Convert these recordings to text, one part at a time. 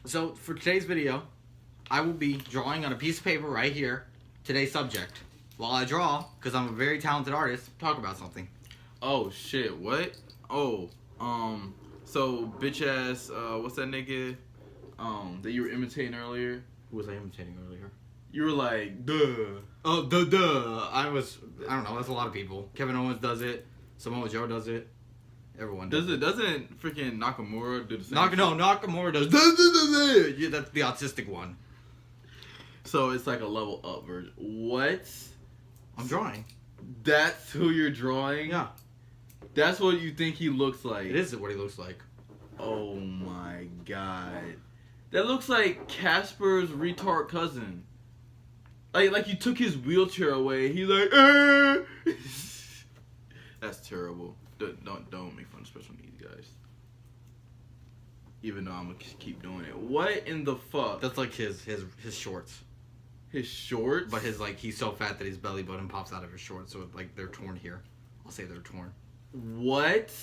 So for today's video, I will be drawing on a piece of paper right here today's subject. While I draw, because I'm a very talented artist, talk about something. Oh shit, what? Oh, so bitch ass, what's that nigga, that you were imitating earlier? Who was I imitating earlier? You were like, duh. Oh, duh. I don't know, that's a lot of people. Kevin Owens does it. Samoa Joe does it. Everyone does it. Doesn't freaking Nakamura do the same? Nakamura does. Duh. Yeah, that's the autistic one. So it's like a level up version. What? I'm drawing. That's who you're drawing? Yeah. That's what you think he looks like? It is what he looks like. Oh my god. That looks like Casper's retard cousin. Like you took his wheelchair away. He's like, That's terrible. Don't make fun of special needs, guys. Even though I'm gonna keep doing it. What in the fuck? That's like his shorts. His shorts? But he's so fat that his belly button pops out of his shorts, so like they're torn here. I'll say they're torn. What?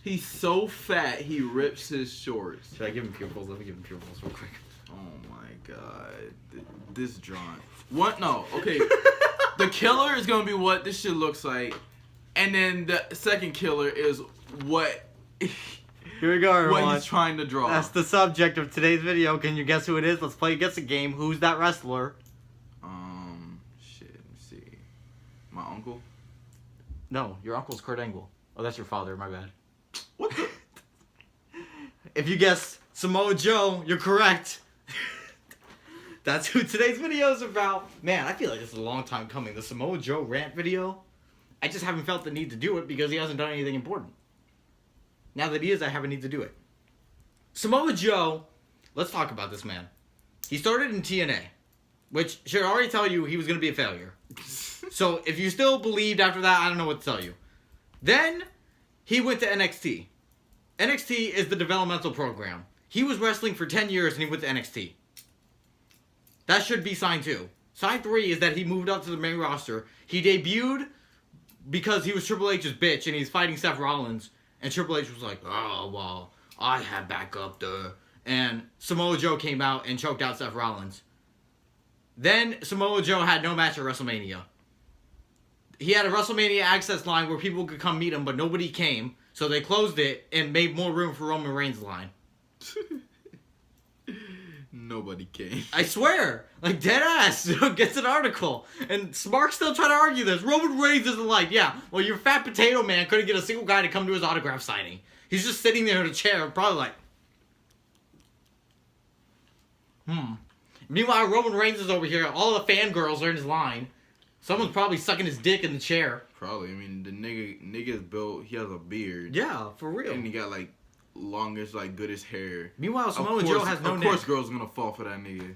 He's so fat he rips his shorts. Should I give him pupils? Let me give him pupils real quick. Oh my god. This drawing. What? No. Okay. The killer is gonna be what this shit looks like. And then the second killer is what Here we go, everyone. what he's trying to draw. That's the subject of today's video. Can you guess who it is? Let's play Guess a Game. Who's that wrestler? Shit, let me see. My uncle? No, your uncle's Kurt Angle. Oh, that's your father. My bad. What the? If you guess Samoa Joe, you're correct. That's who today's video is about. Man, I feel like this is a long time coming. The Samoa Joe rant video. I just haven't felt the need to do it because he hasn't done anything important. Now that he is, I have a need to do it. Samoa Joe, let's talk about this man. He started in TNA, which should already tell you he was going to be a failure. So if you still believed after that, I don't know what to tell you. Then he went to NXT. NXT is the developmental program. He was wrestling for 10 years and he went to NXT. That should be sign 2. Sign 3 is that he moved up to the main roster. He debuted because he was Triple H's bitch and he's fighting Seth Rollins. And Triple H was like, oh, well, I have backup, duh. And Samoa Joe came out and choked out Seth Rollins. Then Samoa Joe had no match at WrestleMania. He had a WrestleMania access line where people could come meet him, but nobody came. So they closed it and made more room for Roman Reigns' line. Nobody came. I swear. Like, dead ass. Gets an article. And Smark's still trying to argue this. Roman Reigns isn't like, yeah, well, your fat potato man couldn't get a single guy to come to his autograph signing. He's just sitting there in a chair, probably like, Meanwhile, Roman Reigns is over here. All the fangirls are in his line. Someone's probably sucking his dick in the chair. Probably. I mean, the nigga's built. He has a beard. Yeah, for real. And he got like longest, like goodest hair. Meanwhile, Samoa Joe has no neck. Of course, girls gonna fall for that nigga.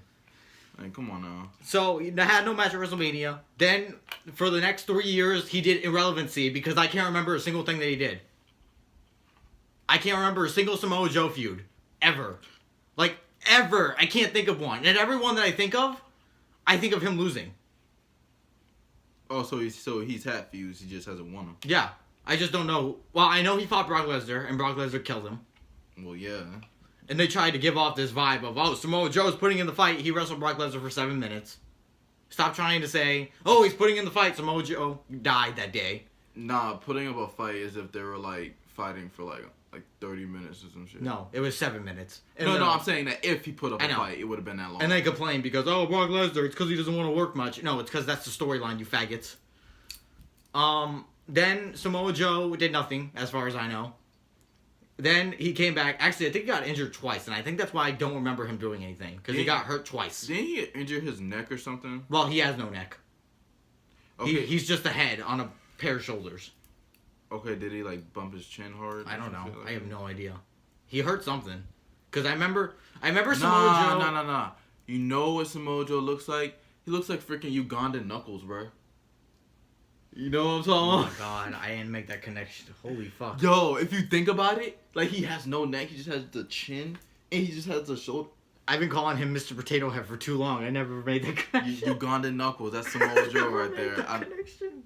Like, come on now. So he had no match at WrestleMania. Then for the next 3 years, he did irrelevancy because I can't remember a single thing that he did. I can't remember a single Samoa Joe feud ever. Like ever. I can't think of one. And every one that I think of him losing. Oh, so he's had feuds. He just hasn't won them. Yeah, I just don't know. Well, I know he fought Brock Lesnar, and Brock Lesnar killed him. Well, yeah. And they tried to give off this vibe of, oh, Samoa Joe's putting in the fight. He wrestled Brock Lesnar for 7 minutes. Stop trying to say, oh, he's putting in the fight. Samoa Joe died that day. Nah, putting up a fight is if they were like fighting for like 30 minutes or some shit. No, it was 7 minutes. No, I'm saying that if he put up a fight, it would have been that long. And they complain because, oh, Brock Lesnar, it's because he doesn't want to work much. No, it's because that's the storyline, you faggots. Then Samoa Joe did nothing, as far as I know. Then he came back. Actually, I think he got injured twice, and I think that's why I don't remember him doing anything, because he got hurt twice. Didn't he injure his neck or something? Well, he has no neck. Okay. He's just a head on a pair of shoulders. Okay, did he like bump his chin hard? I don't know. Like I have no idea. He hurt something. Because I remember Samoa Joe... Nah. You know what Samoa Joe looks like? He looks like freaking Ugandan Knuckles, bro. You know what I'm talking about? Oh my god, I didn't make that connection. Holy fuck. Yo, if you think about it, like he has no neck, he just has the chin, and he just has the shoulder. I've been calling him Mr. Potato Head for too long. I never made that connection. Ugandan Knuckles, that's Samoa Joe right there. Connection.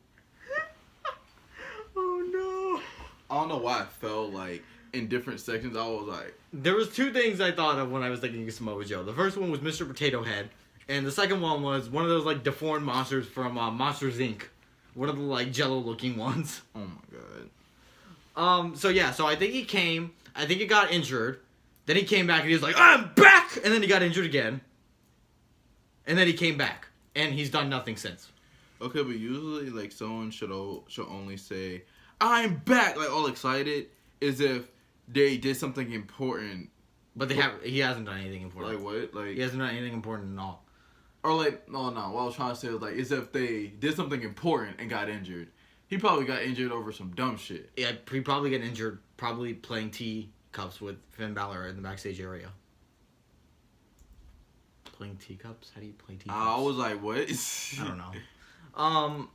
Oh no. I don't know why I felt like in different sections, I was like, There was two things I thought of when I was thinking of Samoa Joe. The first one was Mr. Potato Head, and the second one was one of those like deformed monsters from Monsters Inc. One of the like Jello-looking ones. oh my god. So I think he came. I think he got injured. Then he came back and he was like, I'm back! And then he got injured again. And then he came back. And he's done nothing since. Okay, but usually, like, someone should only say, I'm back! Like, all excited, as if they did something important. But he hasn't done anything important. Like, what? Like, he hasn't done anything important at all. or, like, no, what I was trying to say was, like, as if they did something important and got injured. He probably got injured over some dumb shit. Yeah, he probably got injured probably playing teacups with Finn Balor in the backstage area. Playing teacups? How do you play teacups? I was like, what? I don't know.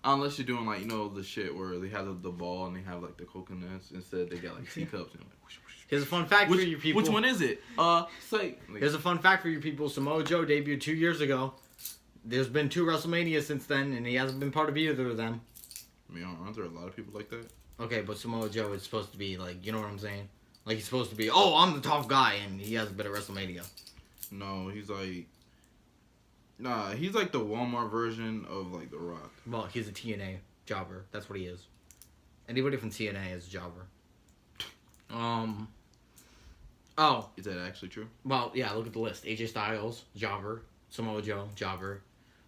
Unless you're doing, like, you know, the shit where they have the ball and they have, like, the coconuts. Instead, they got, like, teacups. And, like, whoosh, whoosh. Here's a fun fact for you people. Which one is it? Say. Like, Here's a fun fact for you people. Samoa Joe debuted 2 years ago. There's been 2 WrestleManias since then, and he hasn't been part of either of them. I mean, aren't there a lot of people like that? Okay, but Samoa Joe is supposed to be, like, you know what I'm saying? Like, he's supposed to be, oh, I'm the tough guy, and he hasn't been at WrestleMania. No, he's like... Nah, he's like the Walmart version of, like, The Rock. Well, he's a TNA jobber. That's what he is. Anybody from TNA is a jobber. Oh. Is that actually true? Well, yeah, look at the list. AJ Styles, jobber. Samoa Joe, jobber.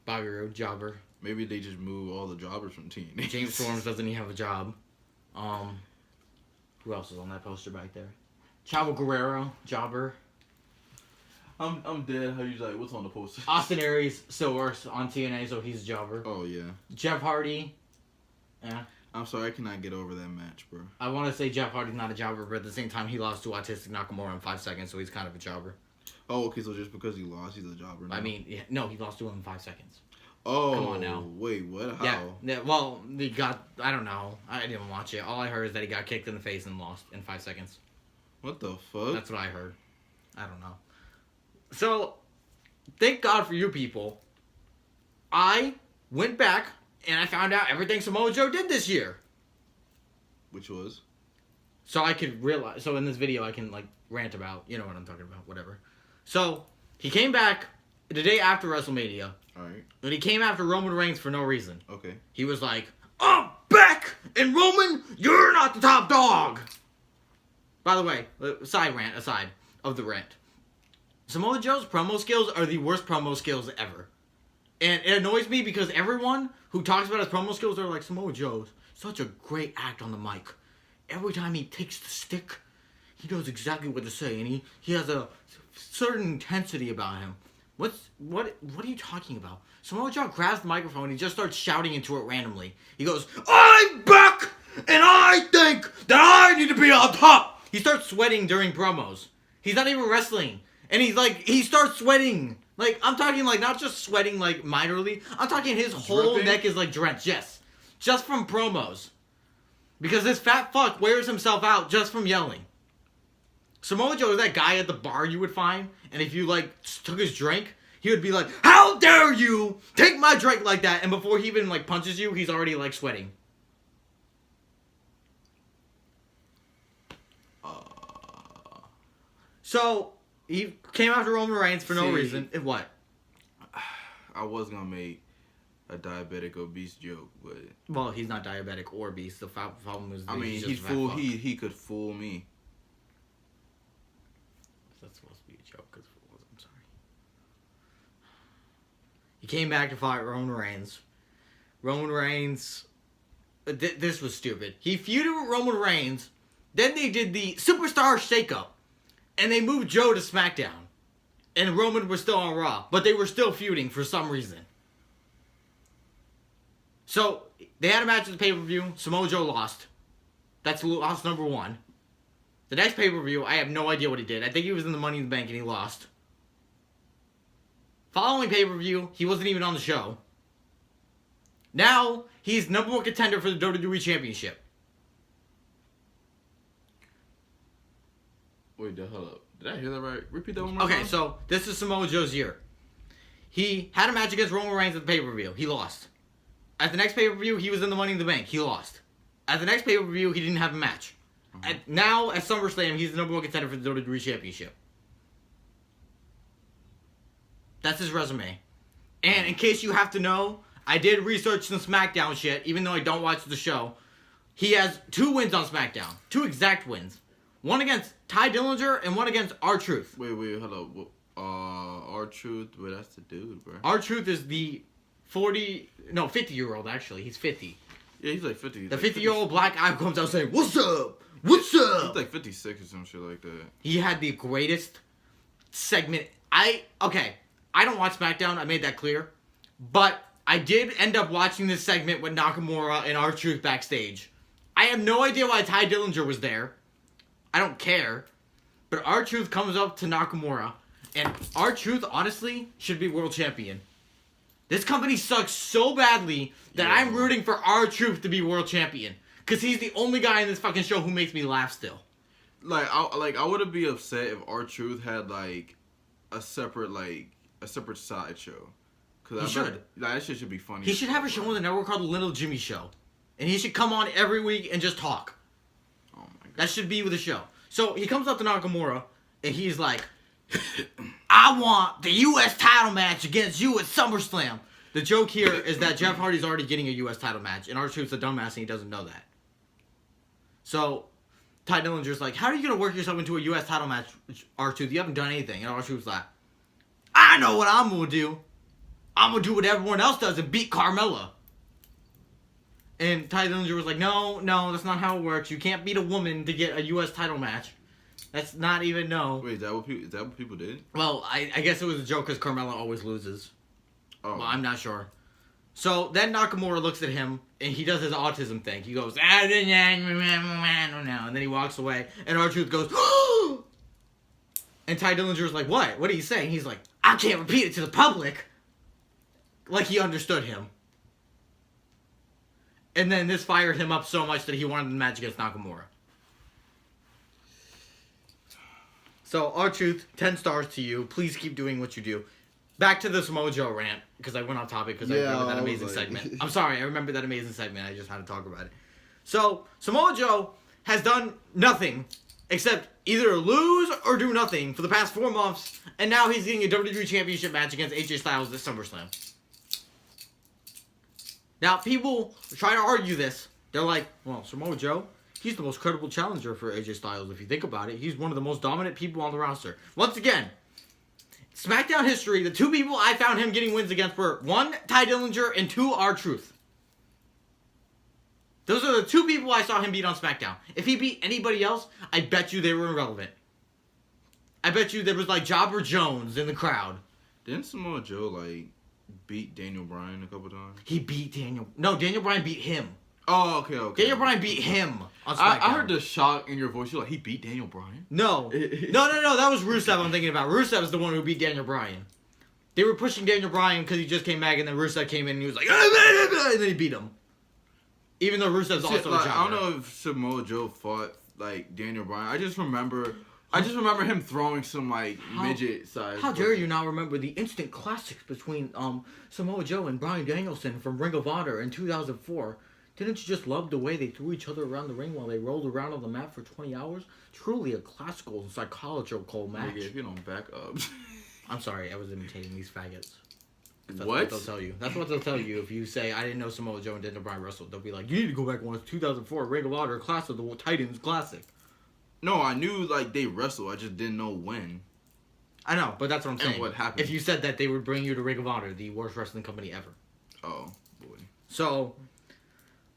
Bobby Roode, jobber. Maybe they just move all the jobbers from TNA. James Storms doesn't even have a job. Who else is on that poster back there? Chavo Guerrero, jobber. I'm dead. How you like? What's on the poster? Austin Aries still works on TNA, so he's a jobber. Oh yeah. Jeff Hardy. Yeah. I'm sorry, I cannot get over that match, bro. I want to say Jeff Hardy's not a jobber, but at the same time, he lost to Autistic Nakamura in 5 seconds, so he's kind of a jobber. Oh, okay. So just because he lost, he's a jobber now? I mean, yeah, no, he lost to him in 5 seconds. Oh, come on now. Wait, what? How? Yeah. Well, he got. I don't know. I didn't watch it. All I heard is that he got kicked in the face and lost in 5 seconds. What the fuck? That's what I heard. I don't know. So, thank God for you people. I went back and I found out everything Samoa Joe did this year. Which was? So I could realize. So in this video, I can like rant about. You know what I'm talking about. Whatever. So he came back the day after WrestleMania. All right. And he came after Roman Reigns for no reason. Okay. He was like, I'm back! And Roman, you're not the top dog! By the way, aside of the rant. Samoa Joe's promo skills are the worst promo skills ever. And it annoys me because everyone who talks about his promo skills are like, Samoa Joe's such a great act on the mic. Every time he takes the stick, he knows exactly what to say. And he has a certain intensity about him. What are you talking about? Samoa Joe grabs the microphone and he just starts shouting into it randomly. He goes, I'm back! And I think that I need to be on top! He starts sweating during promos. He's not even wrestling. And he starts sweating. Like, I'm talking like, not just sweating like minorly. I'm talking his whole neck is like drenched. Yes. Just from promos. Because this fat fuck wears himself out just from yelling. Samoa Joe is that guy at the bar you would find, and if you, like, took his drink, he would be like, how dare you take my drink like that? And before he even, like, punches you, he's already, like, sweating. So, he came after Roman Reigns for no reason. And what? I was going to make a diabetic obese joke, but... Well, he's not diabetic or obese. The problem was that he could fool me. That's supposed to be a joke, because it was. I'm sorry. He came back to fight Roman Reigns. Roman Reigns... this was stupid. He feuded with Roman Reigns. Then they did the Superstar Shakeup. And they moved Joe to SmackDown. And Roman was still on Raw. But they were still feuding for some reason. So, they had a match at the pay-per-view. Samoa Joe lost. That's loss number 1. The next pay-per-view, I have no idea what he did. I think he was in the Money in the Bank and he lost. Following pay-per-view, he wasn't even on the show. Now, he's number 1 contender for the WWE Championship. Wait, hold up. Did I hear that right? Repeat that one more time. Okay, so this is Samoa Joe's year. He had a match against Roman Reigns at the pay-per-view. He lost. At the next pay-per-view, he was in the Money in the Bank. He lost. At the next pay-per-view, he didn't have a match. Now, at SummerSlam, he's the number 1 contender for the WWE Championship. That's his resume. And in case you have to know, I did research some SmackDown shit, even though I don't watch the show. He has 2 wins on SmackDown. 2 exact wins. One against Ty Dillinger and one against R-Truth. Wait, hold up. R-Truth, well, that's the dude, bro. R-Truth is the 50-year-old, actually. He's 50. Yeah, he's like 50. The 50-year-old black guy comes out saying, "What's up? What's up?" He's like 56 or some shit like that. He had the greatest segment. I don't watch SmackDown. I made that clear. But I did end up watching this segment with Nakamura and R-Truth backstage. I have no idea why Ty Dillinger was there. I don't care. But R-Truth comes up to Nakamura. And R-Truth, honestly, should be world champion. This company sucks so badly that I'm rooting for R-Truth to be world champion. Because he's the only guy in this fucking show who makes me laugh still. I wouldn't be upset if R-Truth had, like, a separate side show. He should. That shit should be funny. He should have a show on the network called The Little Jimmy Show. And he should come on every week and just talk. Oh my god. That should be with the show. So he comes up to Nakamura and he's like, "I want the U.S. title match against you at SummerSlam." The joke here is that Jeff Hardy's already getting a U.S. title match, and R-Truth's a dumbass and he doesn't know that. So Ty Dillinger's like, "How are you going to work yourself into a U.S. title match, R-Truth? You haven't done anything." And R-Truth's like, "I know what I'm going to do. I'm going to do what everyone else does and beat Carmella." And Ty Dillinger was like, no, that's not how it works. You can't beat a woman to get a U.S. title match. That's not even, no. Wait, is that what people did? Well, I guess it was a joke because Carmella always loses. Oh. Well, I'm not sure. So then Nakamura looks at him and he does his autism thing. He goes, and then he walks away. And R-Truth goes, and Ty Dillinger's like, what? What are you saying? He's like, I can't repeat it to the public. Like he understood him. And then this fired him up so much that he wanted the match against Nakamura. So, R-Truth, 10 stars to you. Please keep doing what you do. Back to the Samoa Joe rant, because I went off topic because I remember that amazing segment. I'm sorry, I remember that amazing segment. I just had to talk about it. So, Samoa Joe has done nothing except either lose or do nothing for the past 4 months, and now he's getting a WWE Championship match against AJ Styles this SummerSlam. Now, people try to argue this. They're like, well, Samoa Joe, he's the most credible challenger for AJ Styles. If you think about it, he's one of the most dominant people on the roster. Once again, SmackDown history, the 2 people I found him getting wins against were 1, Ty Dillinger, and 2, R-Truth. Those are the 2 people I saw him beat on SmackDown. If he beat anybody else, I bet you they were irrelevant. I bet you there was like Jobber Jones in the crowd. Didn't Samoa Joe, like, beat Daniel Bryan a couple times? He beat Daniel. No, Daniel Bryan beat him. Oh, okay. Daniel Bryan beat him on SmackDown. I heard the shock in your voice. You're like, he beat Daniel Bryan? No. No. That was Rusev I'm thinking about. Rusev is the one who beat Daniel Bryan. They were pushing Daniel Bryan because he just came back, and then Rusev came in and he was like, and then he beat him. Even though Rusev's also a jobber. I don't know if Samoa Joe fought, like, Daniel Bryan. I just remember him throwing some, like, midget size. How dare you not remember the instant classics between Samoa Joe and Bryan Danielson from Ring of Honor in 2004? Didn't you just love the way they threw each other around the ring while they rolled around on the mat for 20 hours? Truly a classical psychological match. Nigga, if you don't back up. I'm sorry, I was imitating these faggots. That's what they'll tell you. That's what they'll tell you if you say, I didn't know Samoa Joe and Daniel Bryan wrestled. They'll be like, you need to go back and watch 2004 Ring of Honor Clash of the Titans Classic. No, I knew, like, they wrestled. I just didn't know when. I know, but that's what I'm saying. And what happened. If you said that, they would bring you to Ring of Honor, the worst wrestling company ever. Oh, boy. So,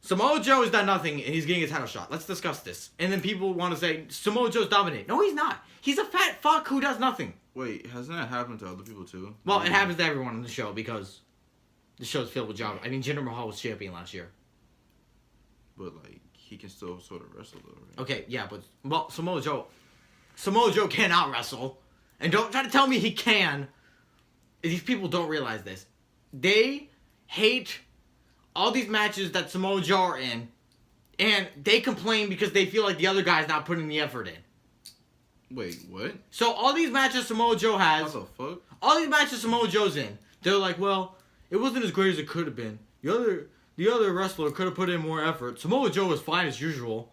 Samoa Joe has done nothing, and he's getting a title shot. Let's discuss this. And then people want to say, Samoa Joe's dominant. No, he's not. He's a fat fuck who does nothing. Wait, hasn't that happened to other people, too? Well, it happens to everyone on the show, because the show's filled with jobbers. I mean, Jinder Mahal was champion last year. But, like, he can still sort of wrestle, though, right? Okay, yeah, but, well, Samoa Joe cannot wrestle. And don't try to tell me he can. These people don't realize this. They hate all these matches that Samoa Joe are in, and they complain because they feel like the other guy's not putting the effort in. Wait, what? So all these matches Samoa Joe has, What the fuck? all these matches Samoa Joe's in, they're like, well, it wasn't as great as it could have been. The other wrestler could have put in more effort. Samoa Joe was fine as usual.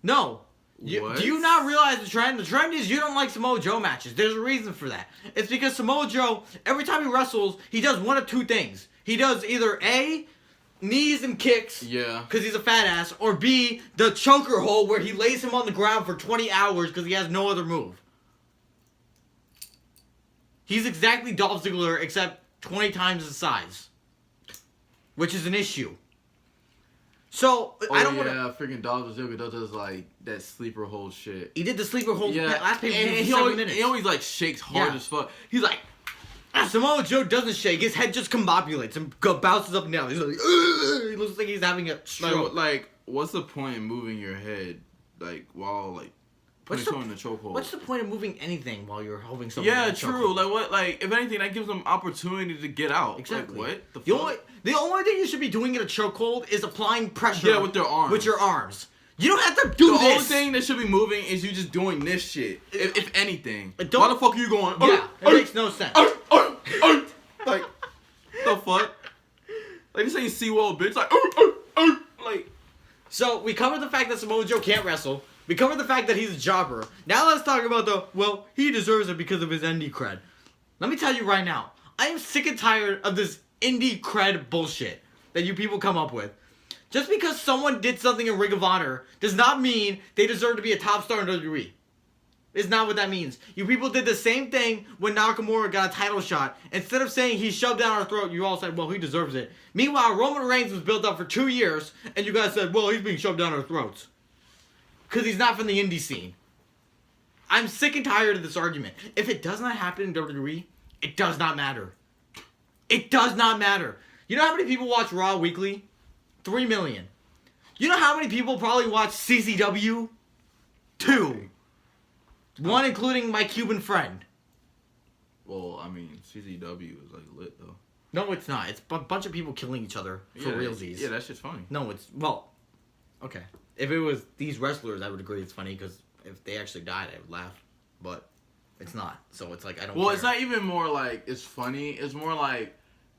No, What? Do you not realize the trend? The trend is you don't like Samoa Joe matches. There's a reason for that. It's because Samoa Joe, every time he wrestles, he does one of two things. He does either A, knees and kicks, because he's a fat ass, or B, the choker hold where he lays him on the ground for 20 hours because he has no other move. He's exactly Dolph Ziggler except 20 times his size, which is an issue. So, I don't want to... Yeah, freaking Dolph Ziggler does like that sleeper hold shit. He did the sleeper hold last pay-per-view and for he 7 minutes. He always like shakes hard as fuck. He's like... Samoa Joe doesn't shake. His head just combobulates and bounces up and down. He's like... Ugh! He looks like he's having a stroke. Like, what's the point in moving your head, like, while, like... Putting someone in the chokehold. What's the point of moving anything while you're holding someone? Yeah, in the true. chokehold? Like what? Like if anything, that gives them opportunity to get out. Exactly. Like, what? The only thing you should be doing in a chokehold is applying pressure. Yeah, with their arms. With your arms. You don't have to do this. The only thing that should be moving is you just doing this shit. If anything. Why the fuck are you going? Yeah, it makes no sense. Like the fuck? Like this ain't SeaWorld, bitch. Like. So we covered the fact that Samoa Joe can't wrestle. We covered the fact that he's a jobber. Now let's talk about he deserves it because of his indie cred. Let me tell you right now, I am sick and tired of this indie cred bullshit that you people come up with. Just because someone did something in Ring of Honor does not mean they deserve to be a top star in WWE. It's not what that means. You people did the same thing when Nakamura got a title shot. Instead of saying he shoved down our throat, you all said, well, he deserves it. Meanwhile, Roman Reigns was built up for 2 years, and you guys said, well, he's being shoved down our throats. Because he's not from the indie scene. I'm sick and tired of this argument. If it does not happen in WWE, it does not matter. It does not matter. You know how many people watch Raw weekly? 3 million. You know how many people probably watch CZW? 2. 1 including my Cuban friend. Well, I mean, CZW is like lit though. No, it's not. It's a bunch of people killing each other for realsies. Yeah, that shit's funny. No, it's... Well, okay. If it was these wrestlers, I would agree it's funny because if they actually died, I would laugh. But it's not. So it's like, I don't care. It's not even more like it's funny. It's more like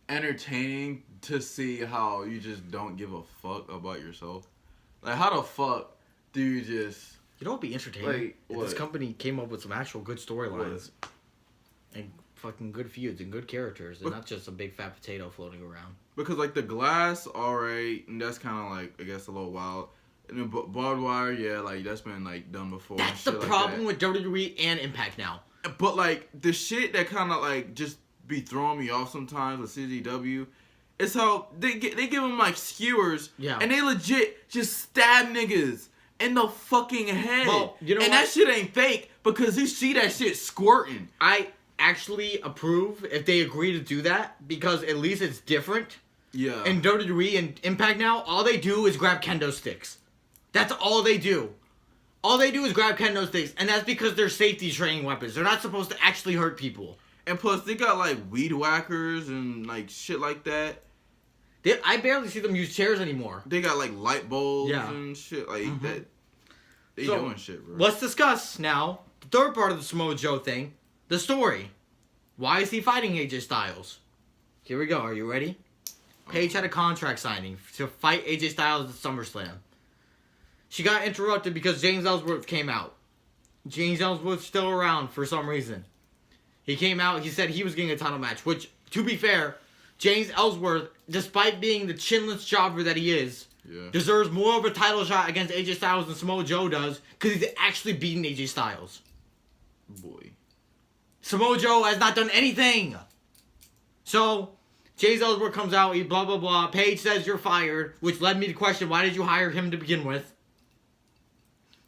entertaining to see how you just don't give a fuck about yourself. Like, how the fuck do you just... You know what would be entertaining? If this company came up with some actual good storylines. And fucking good feuds and good characters. And not just a big fat potato floating around. Because, like, the Glass, alright. And that's kind of, like, I guess a little wild. And then barbed wire, yeah, like, that's been, like, done before. That's the problem with WWE and Impact now. But, like, the shit that kind of, like, just be throwing me off sometimes with CZW is how they give them, like, skewers. Yeah. And they legit just stab niggas in the fucking head. Well, you know and what? that shit ain't fake because you see that shit squirting. I actually approve if they agree to do that because at least it's different. Yeah. In WWE and Impact now, all they do is grab kendo sticks. That's all they do. All they do is grab kendo sticks, and that's because they're safety training weapons. They're not supposed to actually hurt people. And plus, they got, like, weed whackers and, like, shit like that. I barely see them use chairs anymore. They got, like, light bulbs and shit like that. They doing shit, bro. Let's discuss now the third part of the Samoa Joe thing. The story. Why is he fighting AJ Styles? Here we go. Are you ready? Paige had a contract signing to fight AJ Styles at SummerSlam. She got interrupted because James Ellsworth came out. James Ellsworth's still around for some reason. He came out, he said he was getting a title match, which, to be fair, James Ellsworth, despite being the chinless jobber that he is, deserves more of a title shot against AJ Styles than Samoa Joe does, because he's actually beaten AJ Styles. Boy. Samoa Joe has not done anything. So, James Ellsworth comes out, he blah, blah, blah. Paige says you're fired, which led me to question, why did you hire him to begin with?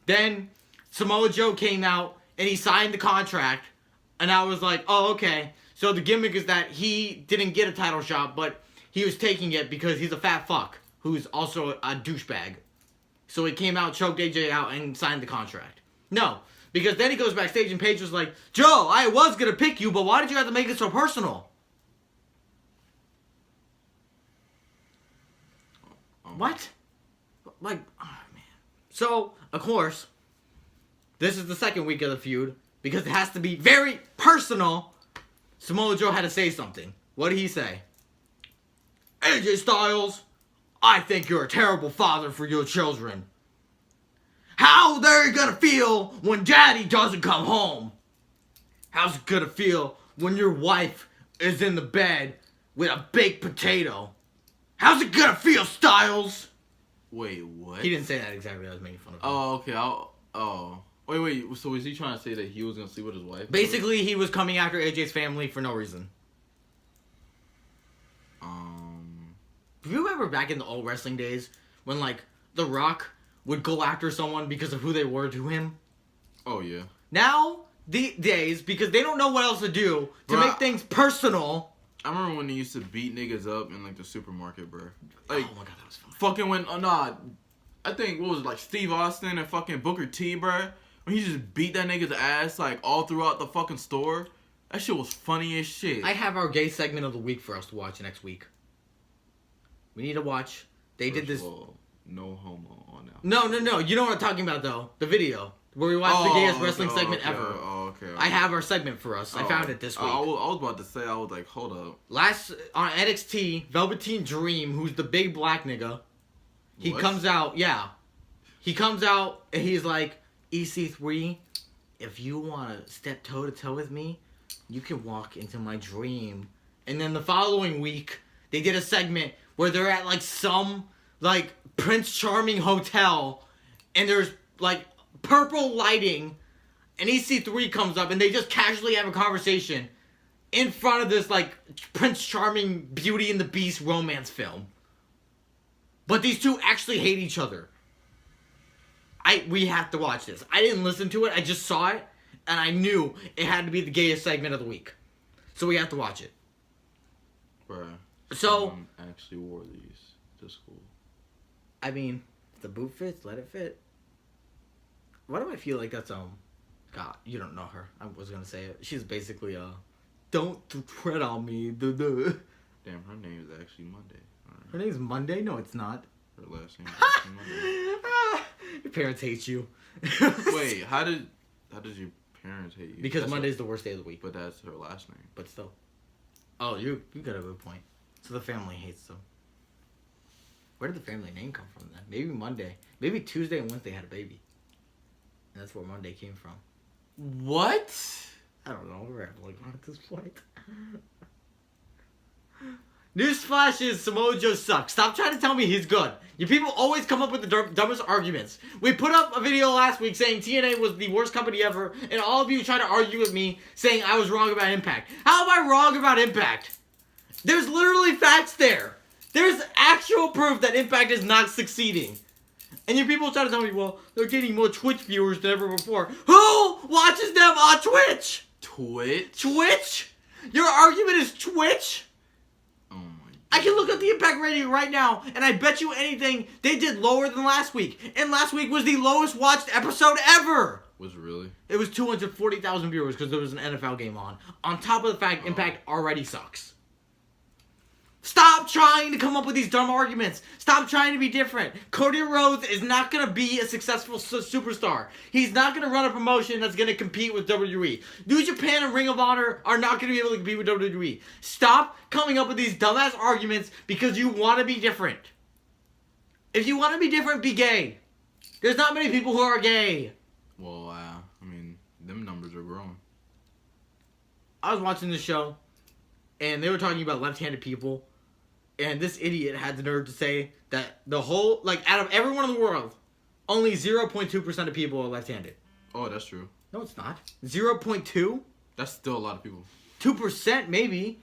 Then, Samoa Joe came out, and he signed the contract, and I was like, oh, okay. So the gimmick is that he didn't get a title shot, but he was taking it because he's a fat fuck, who's also a douchebag. So he came out, choked AJ out, and signed the contract. No, because then he goes backstage, and Paige was like, Joe, I was going to pick you, but why did you have to make it so personal? What? Like, oh, man. So, of course, this is the second week of the feud, because it has to be very personal. Samoa Joe had to say something. What did he say? AJ Styles, I think you're a terrible father for your children. how they're gonna feel when daddy doesn't come home. How's it gonna feel when your wife is in the bed with a baked potato? How's it gonna feel, Styles? Wait, what? He didn't say that exactly. I was making fun of him. Oh, okay. Wait. So was he trying to say that he was gonna sleep with his wife? Basically, he was coming after AJ's family for no reason. Do you remember back in the old wrestling days when, like, The Rock would go after someone because of who they were to him? Oh, yeah. Now, these days, because they don't know what else to do to make things personal. I remember when they used to beat niggas up in, like, the supermarket, bro. Like, oh my god, that was fun. Fucking when, I think, what was it, like, Steve Austin and fucking Booker T, bro? When he just beat that nigga's ass, like, all throughout the fucking store. That shit was funny as shit. I have our gay segment of the week for us to watch next week. We need to watch. They did this. All, no homo on that. No. You know what I'm talking about, though. The video. Where we watched the gayest wrestling segment ever. Okay. I have our segment for us. I found it this week. I was about to say, I was like, hold up. Last, on NXT, Velveteen Dream, who's the big black nigga, he comes out, He comes out, and he's like, EC3, if you want to step toe-to-toe with me, you can walk into my dream. And then the following week, they did a segment where they're at, like, some, like, Prince Charming hotel, and there's, like, purple lighting, and EC3 comes up, and they just casually have a conversation in front of this, like, Prince Charming Beauty and the Beast romance film. But these two actually hate each other. We have to watch this. I didn't listen to it, I just saw it, and I knew it had to be the gayest segment of the week. So we have to watch it. Bruh. So Actually wore these to school. I mean, if the boot fits, let it fit. Why do I feel like that's God, you don't know her. I was gonna say it. She's basically don't tread on me. Damn, her name is actually Monday. Her name's Monday? No, it's not. Her last name is actually Monday. Your parents hate you. Wait, how did your parents hate you? Because Monday's the worst day of the week. But that's her last name. But still. Oh, you got a good point. So the family hates them. Where did the family name come from then? Maybe Monday. Maybe Tuesday and Wednesday had a baby. And that's where Monday came from. What? I don't know. We're rambling on at this point. Newsflash is Samoa Joe sucks. Stop trying to tell me he's good. You people always come up with the dumbest arguments. We put up a video last week saying TNA was the worst company ever, and all of you try to argue with me saying I was wrong about Impact. How am I wrong about Impact? There's literally facts there. There's actual proof that Impact is not succeeding. And you people try to tell me, well, they're getting more Twitch viewers than ever before. Who watches them on Twitch? Twitch? Your argument is Twitch? Oh my God. I can look up the Impact rating right now, and I bet you anything they did lower than last week. And last week was the lowest watched episode ever. Was it really? It was 240,000 viewers because there was an NFL game on. On top of the fact, Impact already sucks. Stop trying to come up with these dumb arguments. Stop trying to be different. Cody Rhodes is not going to be a successful superstar. He's not going to run a promotion that's going to compete with WWE. New Japan and Ring of Honor are not going to be able to compete with WWE. Stop coming up with these dumbass arguments because you want to be different. If you want to be different, be gay. There's not many people who are gay. Well, I mean, them numbers are growing. I was watching this show, and they were talking about left-handed people. And this idiot had the nerve to say that the whole, like, out of everyone in the world, only 0.2% of people are left-handed. Oh, that's true. No, it's not. 0.2? That's still a lot of people. 2% maybe.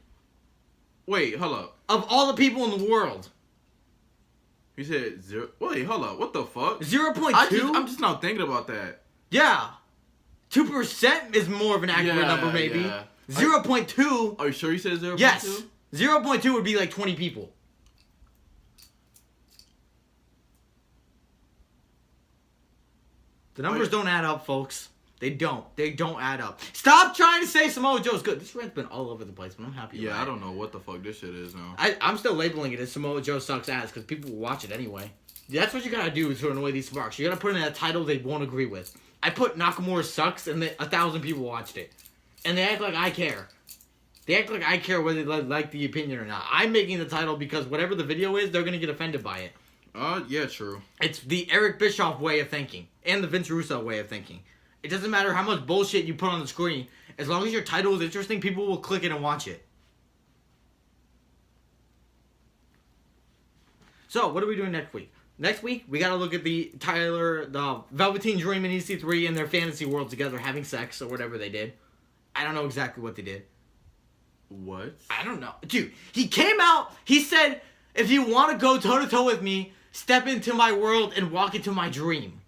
Wait, hold up. Of all the people in the world. You said 0. Wait, hold up. What the fuck? 0.2? I'm just not thinking about that. Yeah. 2% is more of an accurate number, maybe. Yeah. 0.2. Are you sure you said 0.2? Yes. 0.2 would be like 20 people. The numbers don't add up, folks. They don't. They don't add up. Stop trying to say Samoa Joe's good. This rant's been all over the place, but I'm happy about it. Yeah, I don't know what the fuck this shit is now. I'm still labeling it as Samoa Joe sucks ass because people will watch it anyway. That's what you gotta do to annoy these sparks. You gotta put in a title they won't agree with. I put Nakamura sucks and 1,000 people watched it. And they act like I care. They act like I care whether they like the opinion or not. I'm making the title because whatever the video is, they're going to get offended by it. Yeah, true. It's the Eric Bischoff way of thinking. and the Vince Russo way of thinking. It doesn't matter how much bullshit you put on the screen. As long as your title is interesting, people will click it and watch it. So, what are we doing next week? Next week, we gotta look at the Velveteen Dream and EC3 in their fantasy world together having sex or whatever they did. I don't know exactly what they did. What? I don't know. Dude, he came out, he said, if you want to go toe-to-toe with me, step into my world and walk into my dream.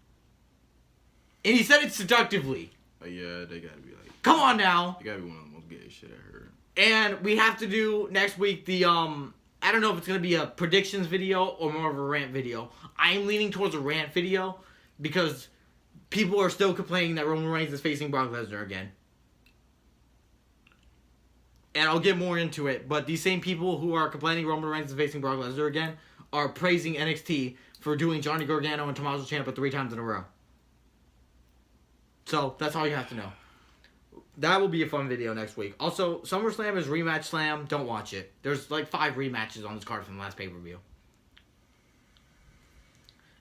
And he said it seductively. Yeah, they gotta be like... Come on now. They gotta be one of the most gay shit I heard. And we have to do next week the, I don't know if it's going to be a predictions video or more of a rant video. I'm leaning towards a rant video because people are still complaining that Roman Reigns is facing Brock Lesnar again. And I'll get more into it, but these same people who are complaining Roman Reigns is facing Brock Lesnar again are praising NXT for doing Johnny Gargano and Tommaso Ciampa 3 times in a row. So, that's all you have to know. That will be a fun video next week. Also, SummerSlam is Rematch Slam. Don't watch it. There's like 5 rematches on this card from the last pay-per-view.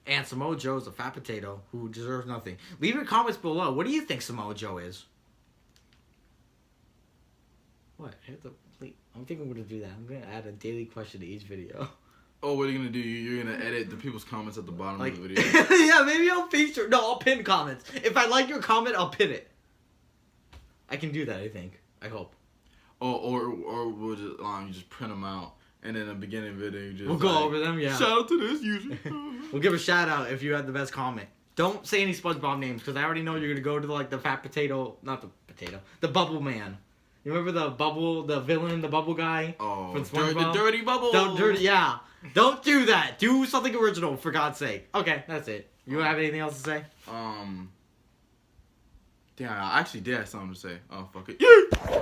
And Samoa Joe is a fat potato who deserves nothing. Leave your comments below. What do you think Samoa Joe is? What? I'm thinking I'm going to do that. I'm going to add a daily question to each video. Oh, what are you going to do? You're going to edit the people's comments at the bottom of the video? Yeah, maybe I'll feature... No, I'll pin comments. If I like your comment, I'll pin it. I can do that, I think. I hope. Oh, or we'll just you just print them out, and then in the beginning of the video, you just we'll go over them, yeah. Shout out to this user. We'll give a shout out if you had the best comment. Don't say any SpongeBob names, because I already know you're going to go to the fat potato... Not the potato. The Bubble Man. You remember the villain, the Bubble guy? Oh, from SpongeBob? the Dirty Bubble. Yeah. Don't do that. Do something original, for God's sake. Okay, that's it. You have anything else to say? Damn, I actually did have something to say. Oh, fuck it. Yeah!